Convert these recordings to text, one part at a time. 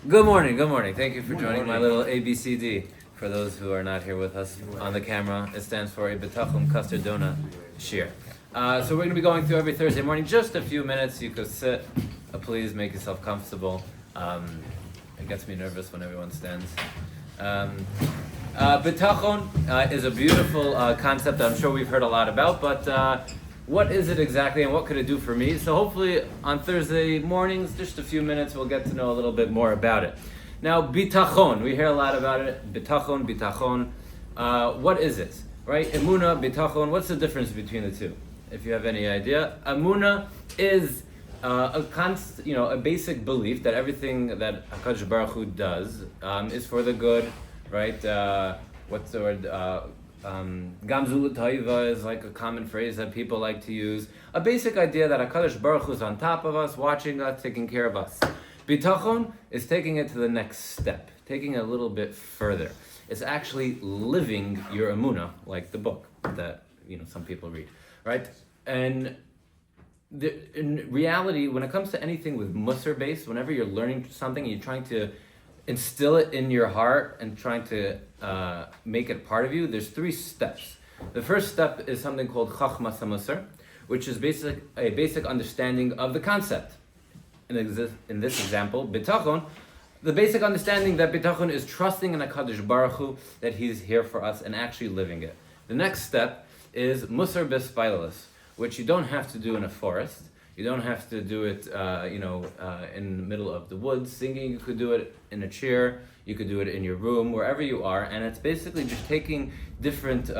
Good morning, good morning. Thank you for joining my little A.B.C.D. For those who are not here with us on the camera, it stands for a Bitachon Custard Donut Shir. So we're going to be going through every Thursday morning, just a few minutes. You could sit, please make yourself comfortable. It gets me nervous when everyone stands. Bitachon is a beautiful concept that I'm sure we've heard a lot about, but what is it exactly and what could it do for me? So hopefully on Thursday mornings, just a few minutes, we'll get to know a little bit more about it. Now, bitachon, we hear a lot about it. Bitachon. What is it, right? Emuna, bitachon, what's the difference between the two? If you have any idea. Emuna is a basic belief that everything that HaKadosh Baruch Hu does is for the good, right? What's the word? Gamzu l'taiva is like a common phrase that people like to use. A basic idea that HaKadosh Baruch Hu is on top of us, watching us, taking care of us. Bitachon is taking it to the next step, taking it a little bit further. It's actually living your emunah, like the book that some people read, right? And in reality, when it comes to anything with musar based, whenever you're learning something and you're trying to instill it in your heart and trying to make it part of you, there's 3 steps. The first step is something called chachmas hamusar, which is a basic understanding of the concept. In this example, bitachon, the basic understanding that bitachon is trusting in HaKadosh Baruch Hu, that He's here for us and actually living it. The next step is musar b'spailalis, which you don't have to do in a forest. You don't have to do it, in the middle of the woods singing. You could do it in a chair. You could do it in your room, wherever you are. And it's basically just taking different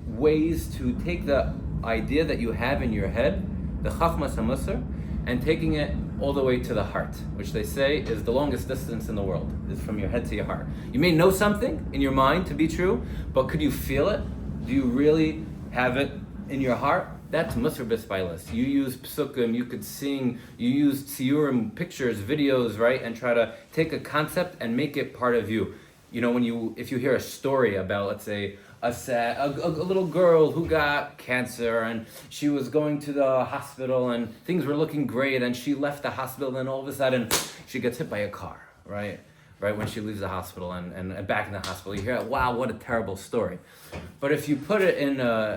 ways to take the idea that you have in your head, the chachmas hamusar, and taking it all the way to the heart, which they say is the longest distance in the world, is from your head to your heart. You may know something in your mind to be true, but could you feel it? Do you really have it in your heart? That's musar b'spailas. You use psukim, you could sing, you use tziyurim, pictures, videos, right? And try to take a concept and make it part of you. If you hear a story about, let's say, a little girl who got cancer and she was going to the hospital and things were looking great and she left the hospital and all of a sudden she gets hit by a car, right? Right when she leaves the hospital and back in the hospital, you hear, wow, what a terrible story. But if you put it in,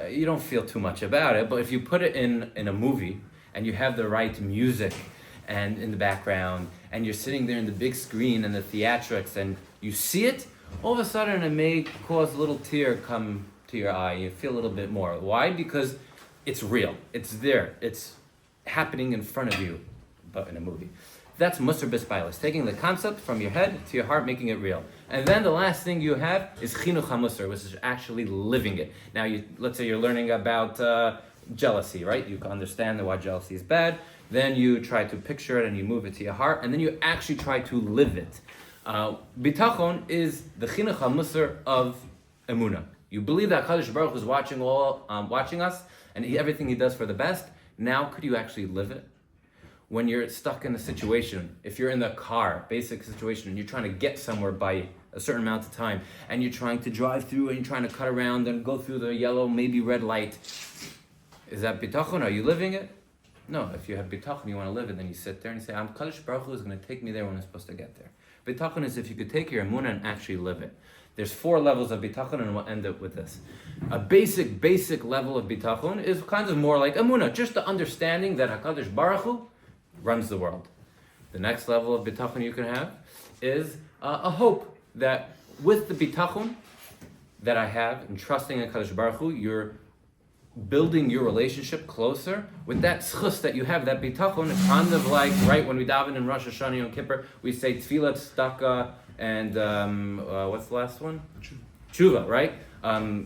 you don't feel too much about it, but if you put it in a movie and you have the right music and in the background and you're sitting there in the big screen and the theatrics and you see it, all of a sudden it may cause a little tear come to your eye. You feel a little bit more. Why? Because it's real. It's there. It's happening in front of you, but in a movie. That's musar b'spailas, taking the concept from your head to your heart, making it real. And then the last thing you have is chinuch hamusar, which is actually living it. Now, let's say you're learning about jealousy, right? You can understand why jealousy is bad. Then you try to picture it and you move it to your heart, and then you actually try to live it. Bitachon is the chinuch hamusar of emunah. You believe that HaKadosh Baruch Hu is watching us, and everything He does for the best. Now, could you actually live it? When you're stuck in a situation, if you're in the car, basic situation, and you're trying to get somewhere by a certain amount of time, and you're trying to drive through, and you're trying to cut around and go through the yellow, maybe red light, is that bitachon? Are you living it? No, if you have bitachon, you want to live it, then you sit there and you say, HaKadosh Baruch Hu is going to take me there when I'm supposed to get there. Bitachon is if you could take your emunah and actually live it. There's 4 levels of bitachon, and we'll end up with this. A basic level of bitachon is kind of more like emunah, just the understanding that HaKadosh Baruch Hu runs the world. The next level of bitachon you can have is a hope that with the bitachon that I have and trusting in HaKadosh Baruch Hu, you're building your relationship closer with that schus that you have, that bitachon. It's kind of like, right, when we daven in Rosh Hashanah Yom Kippur, we say tefillah, tzedakah, and what's the last one? Tshuva, right?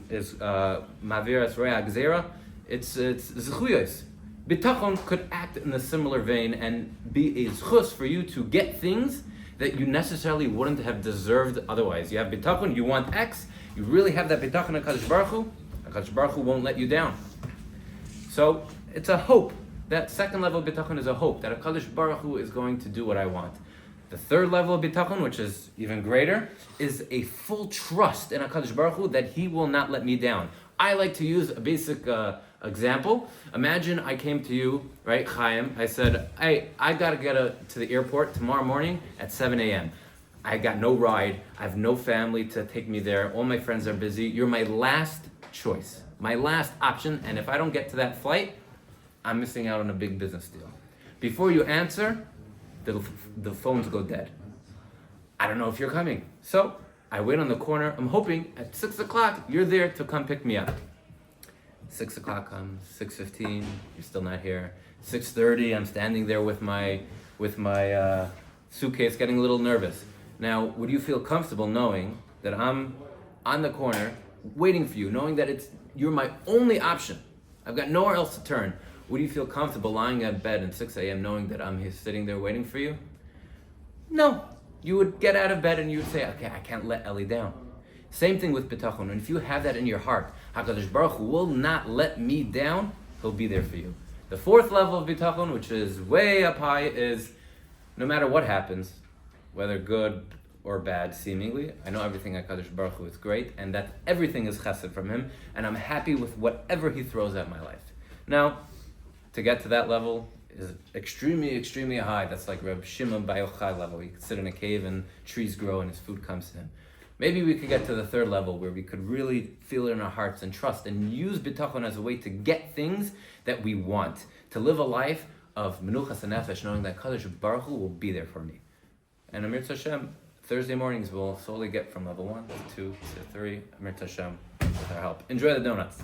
Is mavir esrei agzera. It's zechuyos. Bitachon could act in a similar vein and be a zchus for you to get things that you necessarily wouldn't have deserved otherwise. You have bitachon, you want X, you really have that bitachon HaKadosh Baruch Hu, HaKadosh Baruch Hu won't let you down. So it's a hope. That second level of bitachon is a hope that HaKadosh Baruch Hu is going to do what I want. The third level of bitachon, which is even greater, is a full trust in HaKadosh Baruch Hu that He will not let me down. I like to use a basic example. Imagine I came to you, right, Chaim. I said, hey, I gotta get to the airport tomorrow morning at 7 a.m. I got no ride. I have no family to take me there. All my friends are busy. You're my last choice, my last option. And if I don't get to that flight, I'm missing out on a big business deal. Before you answer, the phones go dead. I don't know if you're coming. So I wait on the corner. I'm hoping at 6 o'clock, you're there to come pick me up. 6 o'clock comes, 6:15, you're still not here. 6:30, I'm standing there with my suitcase, getting a little nervous. Now, would you feel comfortable knowing that I'm on the corner waiting for you, knowing that you're my only option? I've got nowhere else to turn. Would you feel comfortable lying in bed at 6 a.m. knowing that I'm here sitting there waiting for you? No. You would get out of bed and you would say, okay, I can't let Ellie down. Same thing with Bitachon. And if you have that in your heart, HaKadosh Baruch Hu will not let me down. He'll be there for you. The fourth level of Bitachon, which is way up high, is no matter what happens, whether good or bad, seemingly, I know everything at HaKadosh Baruch Hu is great, and that everything is chesed from him, and I'm happy with whatever he throws at my life. Now, to get to that level is extremely, extremely high. That's like Reb Shimon Bar Yochai level. He could sit in a cave and trees grow and his food comes to him. Maybe we could get to the third level where we could really feel it in our hearts and trust and use Bitachon as a way to get things that we want. To live a life of Menuchas and Nefesh, knowing that Kadosh Baruch Hu will be there for me. And Amir Hashem, Thursday mornings we'll slowly get from level 1 to 2 to 3. Amir Hashem, with our help. Enjoy the donuts.